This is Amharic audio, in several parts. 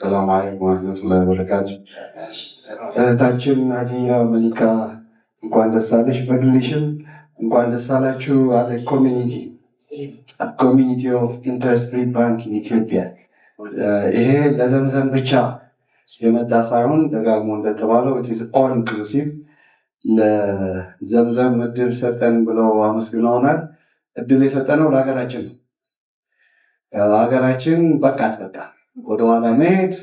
ሰላም አለይኩም ወረህመቱላሂ ወበረካቱ። እህታችን ሀዲያ መሊካ እንኳን ደስ አለሽ። በግልሽም እንኳን ደስ አላችሁ። አዘ ኮሚኒቲ ኦፍ ኢንተረስት ፍሪ ባንክ ኢን ኢትዮጵያ። ይሄ ለዘምዘም ብቻ የመጣ ሳይሆን ደጋግሞ እንደተባለው ኢት ኢዝ ኦል ኢንክሉሲቭ። ለዘምዘም እድል ሰጠን ብለው አመስግነውናል። እድል የሰጠነው ለሀገራችን ነው። ሀገራችን በቃት በቃ ወደኋላ መሄድ፣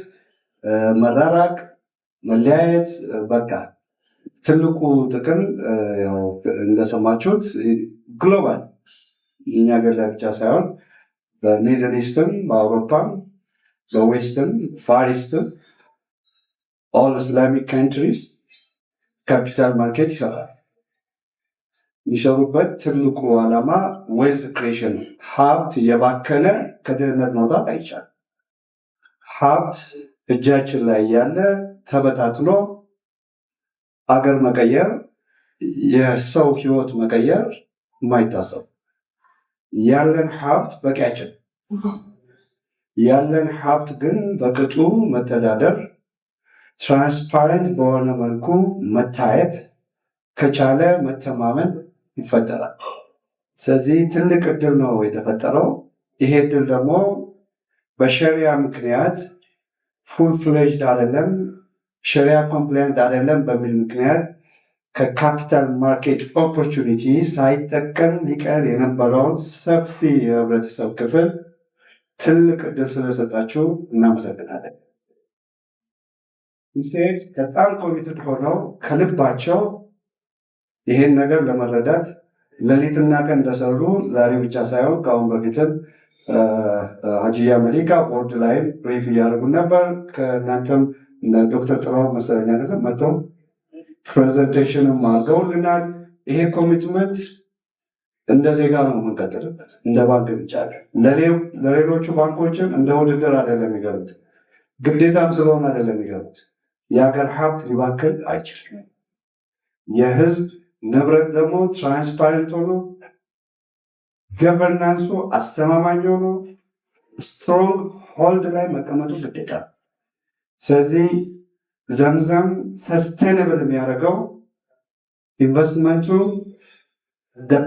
መራራቅ፣ መለያየት በቃ ትልቁ ጥቅም እንደሰማችሁት ግሎባል የኛ ሀገር ላይ ብቻ ሳይሆን በሚድል ኢስትም፣ በአውሮፓም፣ በዌስትም፣ ፋሪስትም ኦል ኢስላሚክ ካንትሪስ ካፒታል ማርኬት ይሰራል። የሚሰሩበት ትልቁ ዓላማ ዌልዝ ክሬሽን፣ ሀብት የባከነ ከድህነት መውጣት አይቻልም። ሀብት እጃችን ላይ ያለ ተበታትኖ አገር መቀየር፣ የሰው ህይወት መቀየር የማይታሰብ ያለን ሀብት በቂያችን። ያለን ሀብት ግን በቅጡ መተዳደር፣ ትራንስፓረንት በሆነ መልኩ መታየት ከቻለ መተማመን ይፈጠራል። ስለዚህ ትልቅ እድል ነው የተፈጠረው። ይሄ እድል ደግሞ በሸሪያ ምክንያት ፉል ፍሌጅድ አይደለም፣ ሸሪያ ኮምፕላይንት አይደለም በሚል ምክንያት ከካፒታል ማርኬት ኦፖርቹኒቲ ሳይጠቀም ሊቀር የነበረውን ሰፊ የህብረተሰብ ክፍል ትልቅ እድል ስለሰጣችሁ እናመሰግናለን። ኢንሴክስ በጣም ኮሚትድ ሆነው ከልባቸው ይሄን ነገር ለመረዳት ሌሊትና ቀን እንደሰሩ ዛሬ ብቻ ሳይሆን ከአሁን በፊትም ሀጂያ መሊካ ቦርድ ላይም ብሪፍ እያደረጉ ነበር። ከእናንተም ዶክተር ጥራው መሰለኝ አይደለም መጥተው ፕሬዘንቴሽንም አድርገውልናል። ይሄ ኮሚትመንት እንደ ዜጋ ነው የምንቀጥልበት፣ እንደ ባንክ ብቻ ለሌሎቹ ባንኮችም እንደ ውድድር አይደለም የሚገቡት፣ ግዴታም ስለሆነ አይደለም የሚገቡት። የሀገር ሀብት ሊባክል አይችልም። የህዝብ ንብረት ደግሞ ትራንስፓረንት ሆኖ ገቨርናንሱ አስተማማኝ ሆኖ ስትሮንግ ሆልድ ላይ መቀመጡ ግዴታ። ስለዚህ ዘምዘም ሰስቴነብል የሚያደርገው ኢንቨስትመንቱ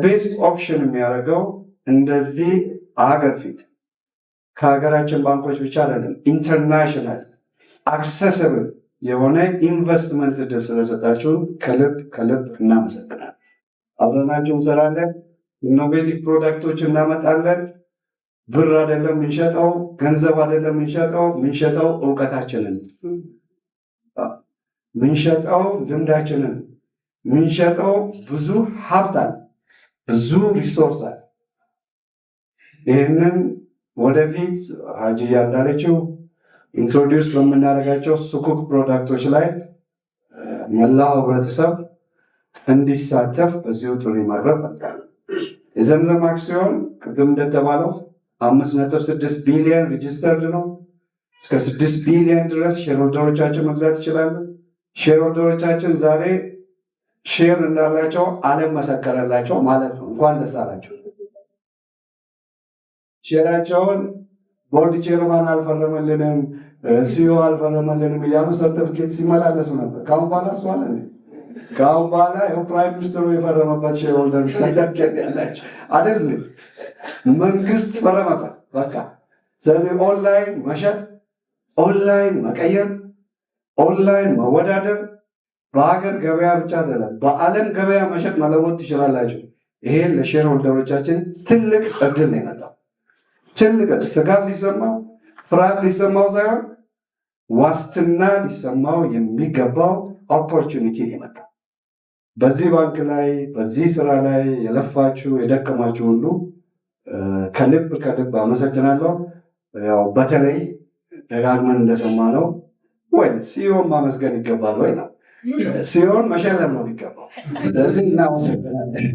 ቤስት ኦፕሽን የሚያደርገው እንደዚህ አገር ፊት ከሀገራችን ባንኮች ብቻ አይደለም፣ ኢንተርናሽናል አክሰስብል የሆነ ኢንቨስትመንት እድል ስለሰጣችሁ ከልብ ከልብ እናመሰግናለን። አብረናችሁ እንሰራለን። ኢኖቬቲቭ ፕሮዳክቶች እናመጣለን። ብር አይደለም የምንሸጠው፣ ገንዘብ አይደለም የምንሸጠው እውቀታችንን፣ ምንሸጠው ልምዳችንን፣ ምንሸጠው ብዙ ሀብት አለ፣ ብዙ ሪሶርስ አለ። ይህንን ወደፊት ሀጂያ እንዳለችው ኢንትሮዲውስ በምናደርጋቸው ሱኩክ ፕሮዳክቶች ላይ መላው ህብረተሰብ እንዲሳተፍ በዚሁ ጥሪ ማቅረብ ፈልጋለሁ። የዘምዘም አክሲዮን ቅድም እንደተባለው 5.6 ቢሊዮን ሬጅስተርድ ነው። እስከ 6 ቢሊዮን ድረስ ሼርሆልደሮቻችን መግዛት ይችላሉ። ሼርሆልደሮቻችን ዛሬ ሼር እንዳላቸው ዓለም መሰከረላቸው ማለት ነው። እንኳን ደስ አላቸው። ሼራቸውን ቦርድ ቼርማን አልፈረመልንም፣ ሲዮ አልፈረመልንም እያሉ ሰርተፊኬት ሲመላለሱ ነበር። ከአሁን በኋላ እሱ አለ ከአሁን በኋላ ፕራይም ሚኒስትሩ የፈረመበት ሼርሆልደር ሰርተፊኬት ያላቸው አይደል? መንግስት ፈረመበት በቃ። ስለዚህ ኦንላይን መሸጥ፣ ኦንላይን መቀየር፣ ኦንላይን መወዳደር በሀገር ገበያ ብቻ አይደለም በዓለም ገበያ መሸጥ መለወጥ ትችላላችሁ። ይሄ ለሼርሆልደሮቻችን ትልቅ እድል ነው የመጣው። ትልቅ ስጋት ሊሰማው ፍርሃት ሊሰማው ሳይሆን ዋስትና ሊሰማው የሚገባው ኦፖርቹኒቲ የመጣ በዚህ ባንክ ላይ በዚህ ስራ ላይ የለፋችሁ የደከማችሁ ሁሉ ከልብ ከልብ አመሰግናለሁ። ያው በተለይ ደጋግመን እንደሰማነው ወይ ሲዮን ማመስገን ይገባል ወይ ነው ሲዮን መሸለም ነው የሚገባው። ለዚህ እናመሰግናለን።